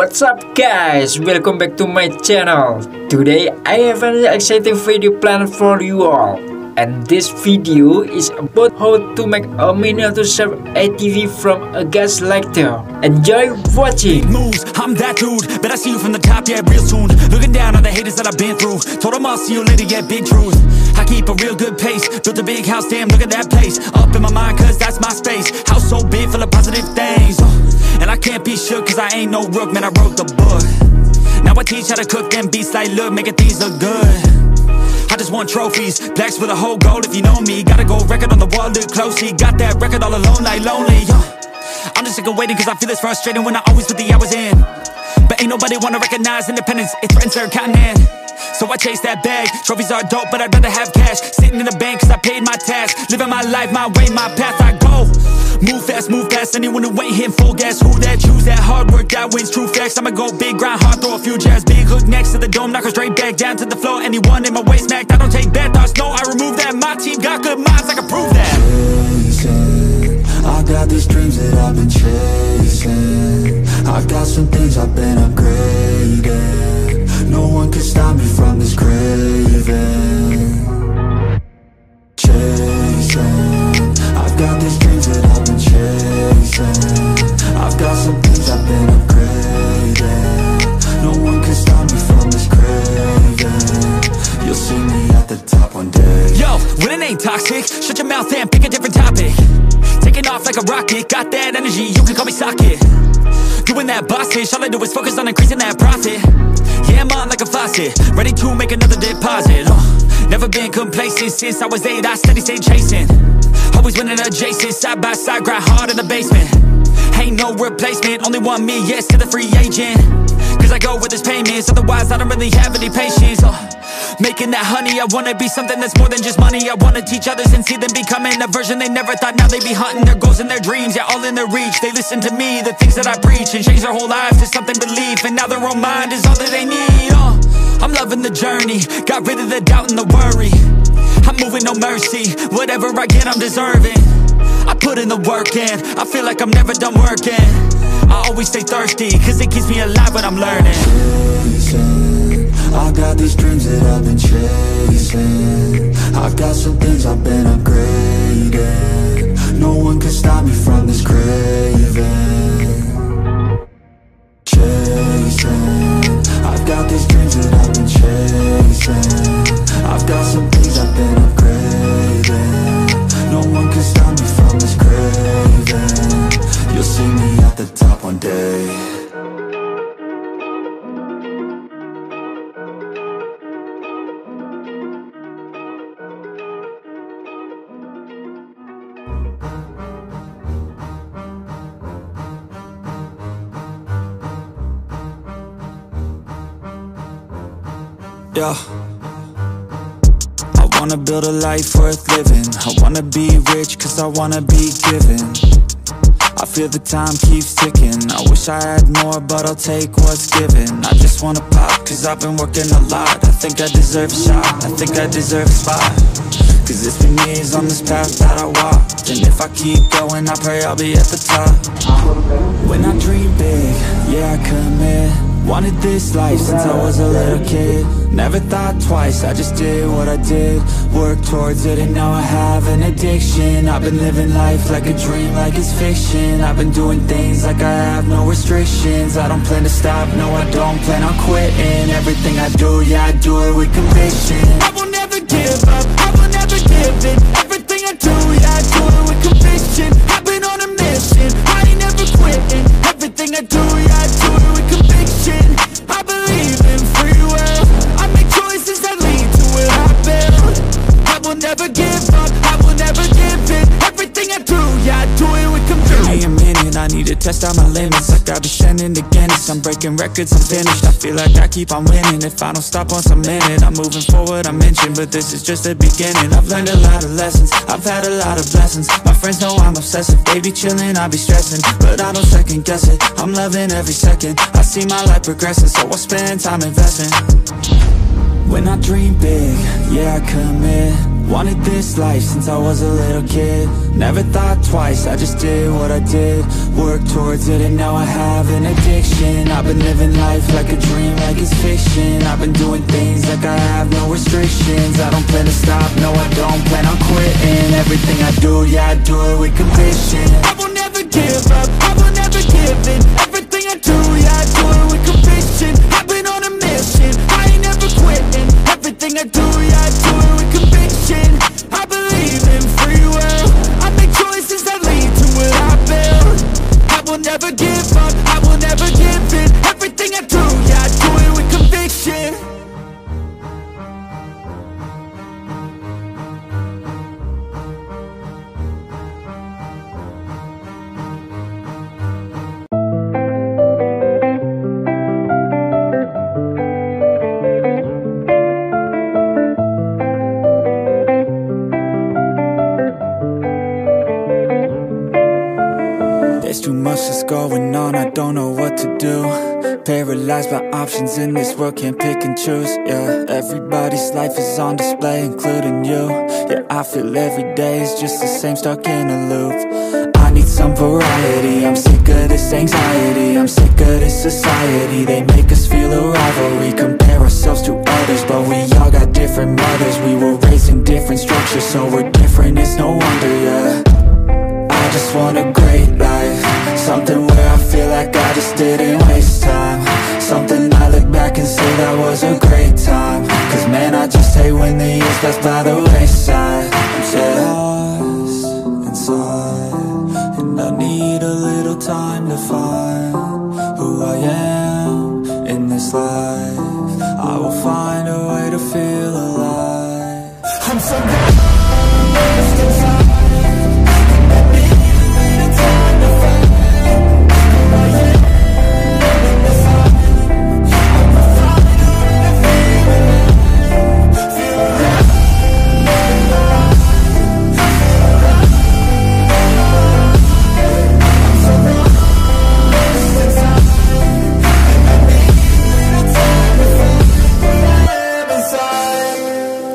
What's up guys, welcome back to my channel. Today I have an exciting video planned for you all. And this video is about how to make a miniature Sherp ATV from a gas lighter. Enjoy watching. Moves, I'm that dude. Bet I see you from the top, yeah, real soon. Looking down on the haters that I've been through. Told them I'll see you later, yeah, big truth. I keep a real good pace. Built a big house, damn, look at that place. Up in my mind, cause that's my space. House so big, full of positive things. And I can't be shook, cause I ain't no rook, man, I wrote the book. Now I teach how to cook them beats like, look, making these look good. I just want trophies, plaques with a whole gold if you know me. Got a gold record on the wall, look closely. Got that record all alone like lonely. I'm just sick of waiting cause I feel it's frustrating when I always put the hours in. But ain't nobody wanna recognize independence, it threatens their continent. So I chase that bag, trophies are dope but I'd rather have cash. Sitting in the bank cause I paid my tax. Living my life, my way, my path, I go. Move fast, anyone who ain't hitting full gas. Who that, choose that, hard work, that wins, true facts. I'ma go big, grind hard, throw a few jabs. Big hook next to the dome, knock her straight back down to the floor. Anyone in my way smacked, I don't take bad thoughts, no, I remove that. My team got good minds, I can prove that. Chasing, I got these dreams that I've been chasing. I got some things I've been upgrading. No one can stop me from this craving. Chasing, I've got these dreams that I've been chasing. I've got some things I've been upgrading. No one can stop me from this craving. You'll see me at the top one day. Yo, when it ain't toxic, shut your mouth and pick a different topic. Taking off like a rocket, got that energy, you can call me socket. Doing that boss ish, all I do is focus on increasing that profit. Yeah, I'm on like a faucet, ready to make another deposit. Never been complacent since I was 8, I steady stay chasing. Always winning adjacent, side by side, grind hard in the basement. Ain't no replacement, only one me, yes to the free agent. Cause I go with this payments, otherwise I don't really have any patience. Making that honey, I wanna be something that's more than just money. I wanna teach others and see them becoming a version they never thought. Now they be hunting their goals and their dreams, yeah, all in their reach. They listen to me, the things that I preach, and change their whole lives to something belief. And now their own mind is all that they need. I'm loving the journey, got rid of the doubt and the worry. I'm moving no mercy, whatever I get I'm deserving. I put in the work in, I feel like I'm never done working. I always stay thirsty, cause it keeps me alive when I'm learning. Chasing, I got these dreams that I've been chasing. I've got some things I've been upgrading. No one can stop me from this craving. Chasing, I've got these dreams that I've been chasing. I've got some things I've been upgrading. No one can stop me from this craving. You'll see me at the top one day. Yeah. I wanna build a life worth living. I wanna be rich cause I wanna be given. I feel the time keeps ticking. I wish I had more but I'll take what's given. I just wanna pop cause I've been working a lot. I think I deserve a shot, I think I deserve a spot. Cause it's been years on this path that I walked. And if I keep going I pray I'll be at the top. When I dream big, yeah I commit. Wanted this life since I was a little kid. Never thought twice, I just did what I did. Worked towards it and now I have an addiction. I've been living life like a dream, like it's fiction. I've been doing things like I have no restrictions. I don't plan to stop, no I don't plan on quitting. Everything I do, yeah I do it with conviction. I will never give up, I will never give in. Everything I do, yeah I do it with conviction. I've been on a mission, I ain't never quitting. Everything I do, yeah I do it with conviction. I believe in free will, I make choices that lead to where I build. I will never give up, I will never give in. Everything I do, yeah I do it with conviction. Give me a minute, I need to test out my limits. Like I've been sending to Guinness, I'm breaking records, I'm finished. I feel like I keep on winning, if I don't stop once a minute. I'm moving forward, I mentioned, but this is just the beginning. I've learned a lot of lessons, I've had a lot of blessings. My friends know I'm obsessive, they be chilling, I be stressing. But I don't second guess it, I'm loving every second. I see my life progressing, so I spend time investing. When I dream big, yeah I commit. Wanted this life since I was a little kid. Never thought twice, I just did what I did. Worked towards it and now I have an addiction. I've been living life like a dream, like it's fiction. I've been doing things like I have no restrictions. I don't plan to stop, no I don't plan on quitting. Everything I do, yeah I do it with conviction. I will never give up, I will never give in. Everything I do, yeah I do it with conviction. I've been on a mission, I ain't never quitting. Everything I do, yeah I do it with conviction. I believe in free will, I make choices that lead to what I build. I will never give up, I will never give in. Everything I do, yeah I do it with conviction. There's too much that's going on, I don't know what to do. Paralyzed by options in this world, can't pick and choose. Yeah, everybody's life is on display, including you. Yeah, I feel every day is just the same, stuck in a loop. I need some variety, I'm sick of this anxiety. I'm sick of this society, they make us feel a rivalry. Compare ourselves to others, but we all got different mothers. We were raised in different structures, so we're different, it's no wonder, yeah. I just want a great life, something where I feel like I just didn't waste time. Something I look back and say that was a great time. Cause man, I just hate when the years pass by the wayside. I'm lost inside, and I need a little time to find who I am in this life. I will find a way to feel alive. I'm so lost inside.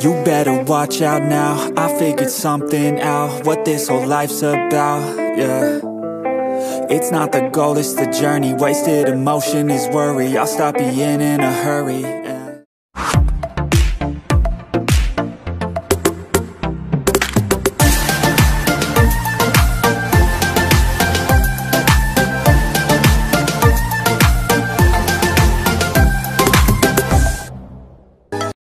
You better watch out now, I figured something out, what this whole life's about, yeah. It's not the goal, it's the journey, wasted emotion is worry, I'll stop being in a hurry.